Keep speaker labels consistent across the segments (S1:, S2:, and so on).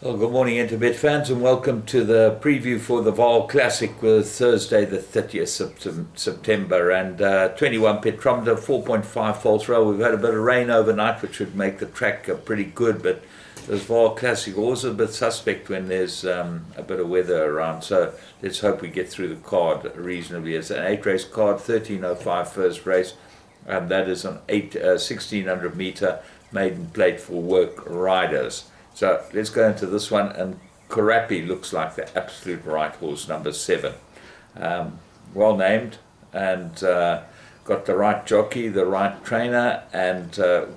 S1: Well, good morning, Interbet fans, and welcome to the preview for the Vaal Classic with Thursday, the 30th September. And 21 petrometer, 4.5 false roll. We've had a bit of rain overnight, which would make the track pretty good, but this Vaal Classic always a bit suspect when there's a bit of weather around. So let's hope we get through the card reasonably. It's an 8-race card, 13:05 first race, and that is an 1600 meter maiden plate for work riders. So let's go into this one, and Karapi looks like the absolute right horse, number 7. Well named, and got the right jockey, the right trainer, and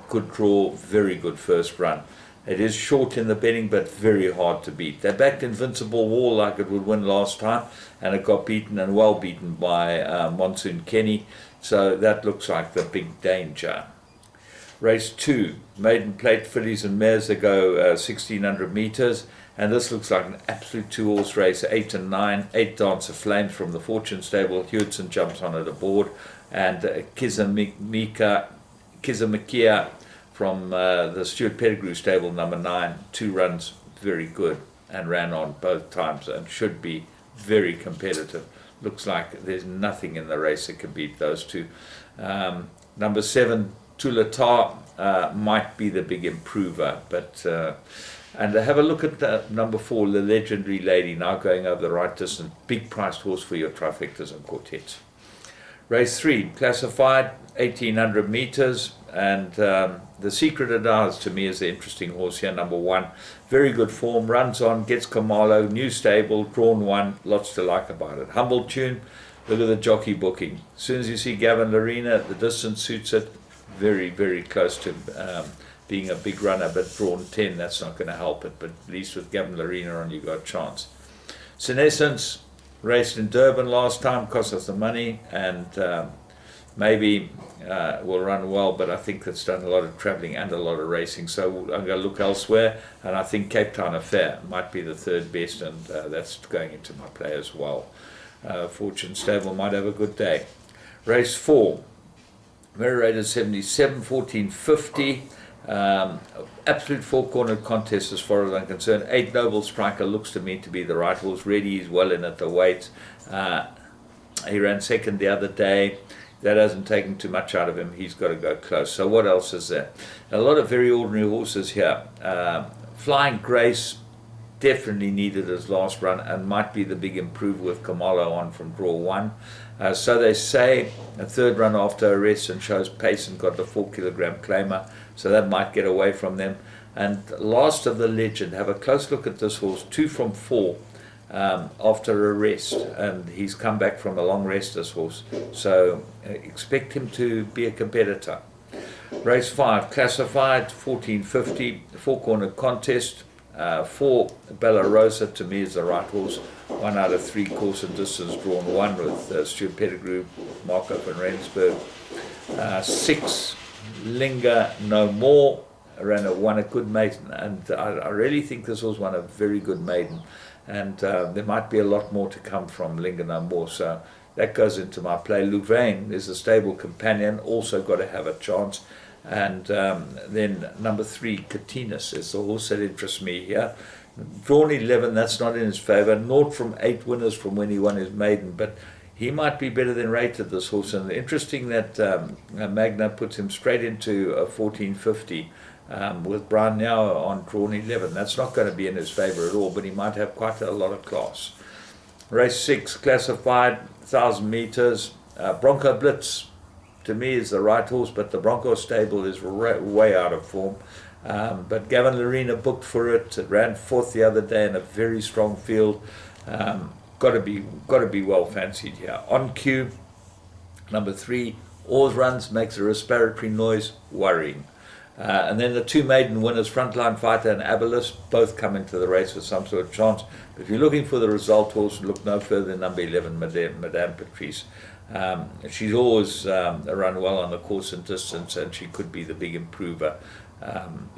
S1: good draw, very good first run. It is short in the betting, but very hard to beat. They backed Invincible War like it would win last time, and it got beaten, and well beaten, by Monsoon Kenny. So that looks like the big danger. Race 2, maiden plate fillies and mares that go 1600 meters, and this looks like an absolute 2-horse race. 8 and 9, 8 Dancer Flames from the Fortune stable. Hewitson jumps on it aboard, and Kizamikia from the Stuart Pettigrew stable, number 9. 2 runs, very good, and ran on both times and should be very competitive. Looks like there's nothing in the race that can beat those two. Number 7, Tulatar might be the big improver, but and have a look at number 4, the Legendary Lady, now going over the right distance. Big priced horse for your trifectas and quartets. Race 3, classified 1800 meters, and the Secret of Ours to me is the interesting horse here, number 1. Very good form, runs on, gets Kamalo, new stable, drawn 1, lots to like about it. Humble tune, look at the jockey booking. As soon as you see Gavin Larena, the distance suits it. Very, very close to being a big runner, but drawn 10, that's not going to help it. But at least with Gavin Larena on, you got a chance. Senescence raced in Durban last time, cost us the money, and maybe will run well, but I think that's done a lot of travelling and a lot of racing. So I'm going to look elsewhere, and I think Cape Town Affair might be the third best, and that's going into my play as well. Fortune Stable might have a good day. Race 4. Very rated 77, 1450. Absolute 4-cornered contest as far as I'm concerned. 8 Noble Striker looks to me to be the right horse. Ready, he's well in at the weight. He ran second the other day. That hasn't taken too much out of him. He's got to go close. So what else is there? A lot of very ordinary horses here. Flying Grace definitely needed his last run and might be the big improver with Kamalo on from draw 1. So they say a third run after arrest and shows pace and got the 4-kilogram claimer, so that might get away from them. And last of the legend, have a close look at this horse, 2 from 4 after arrest, and he's come back from a long rest, this horse, so expect him to be a competitor. Race 5, classified 1450, 4-corner contest. 4 Bella Rosa to me is the right horse. 1 out of 3 course and distance, drawn 1 with Stuart Pettigrew, Marco van Rensburg. 6 Linger No More, won a good maiden, and I really think this was won a very good maiden, and there might be a lot more to come from Linger No More, so that goes into my play. Louvain is a stable companion, also got to have a chance. And then number 3, Katinus, is the horse that interests me here. Drawn 11, that's not in his favour. 0 from 8 winners from when he won his maiden, but he might be better than rated, this horse. And interesting that Magna puts him straight into a 1450 with Brian Now on drawn 11. That's not going to be in his favour at all, but he might have quite a lot of class. Race 6, classified 1000 meters. Bronco Blitz to me is the right horse, but the Bronco stable is way out of form. But Gavin Larena booked for it. It ran 4th the other day in a very strong field. Got to be well fancied here. On cue, number 3, Oars runs, makes a respiratory noise, worrying. And then the 2 maiden winners, Frontline Fighter and Abolus, both come into the race with some sort of chance. But if you're looking for the result horse, look no further than number 11, Madame Patrice. She's always run well on the course and distance, and she could be the big improver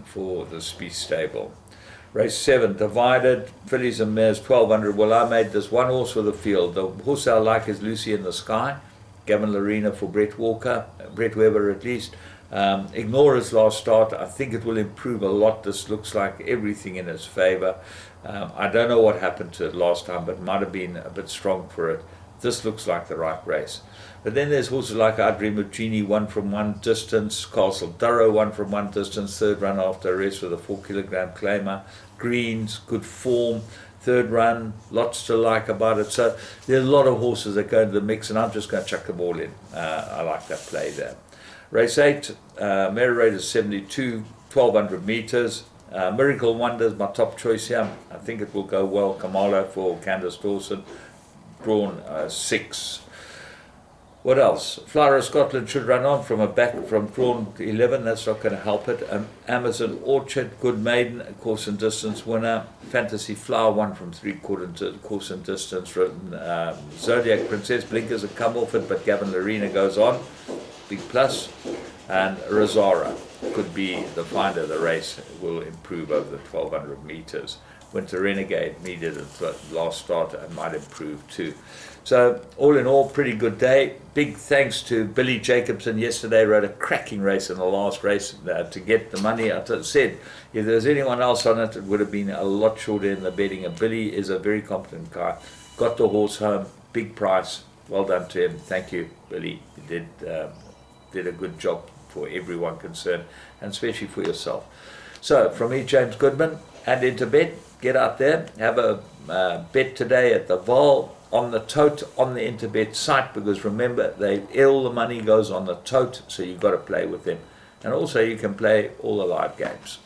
S1: for the Spieth stable. Race 7, divided, fillies and mares, 1200. Well, I made this one horse for the field. The horse I like is Lucy in the Sky. Gavin Larena for Brett Weber at least. Ignore his last start. I think it will improve a lot. This looks like everything in his favour. I don't know what happened to it last time, but might have been a bit strong for it. This looks like the right race. But then there's horses like I Dream of Genie, 1 distance, Castle Durrow, 1 distance, third run after a rest with a 4 kilogram claimer, Greens, good form, third run, lots to like about it. So there's a lot of horses that go into the mix, and I'm just going to chuck them all in. I like that play there. Race 8, Mary Raiders 72, 1200 meters. Miracle Wonder is my top choice here. I think it will go well. Kamala for Candace Dawson, drawn 6. What else? Flower of Scotland should run on from a back from drawn 11. That's not going to help it. Amazon Orchard, good maiden, course and distance winner. Fantasy Flower, 1 from 3/4 course and distance. Zodiac Princess blinkers have come off it, but Gavin Larena goes on. Big plus. And Rosara could be the finder of the race. It will improve over the 1200 meters. Winter Renegade needed it last start and might improve too. So all in all, pretty good day. Big thanks to Billy Jacobson yesterday. Rode a cracking race in the last race to get the money. I said if there was anyone else on it, it would have been a lot shorter in the betting. And Billy is a very competent guy. Got the horse home, big price. Well done to him. Thank you, Billy. You did a good job for everyone concerned, and especially for yourself. So from me, James Goodman, and into bed. Get out there, have a bet today at the Vaal, on the tote, on the Interbet site, because remember, all the money goes on the tote, so you've got to play with them. And also you can play all the live games.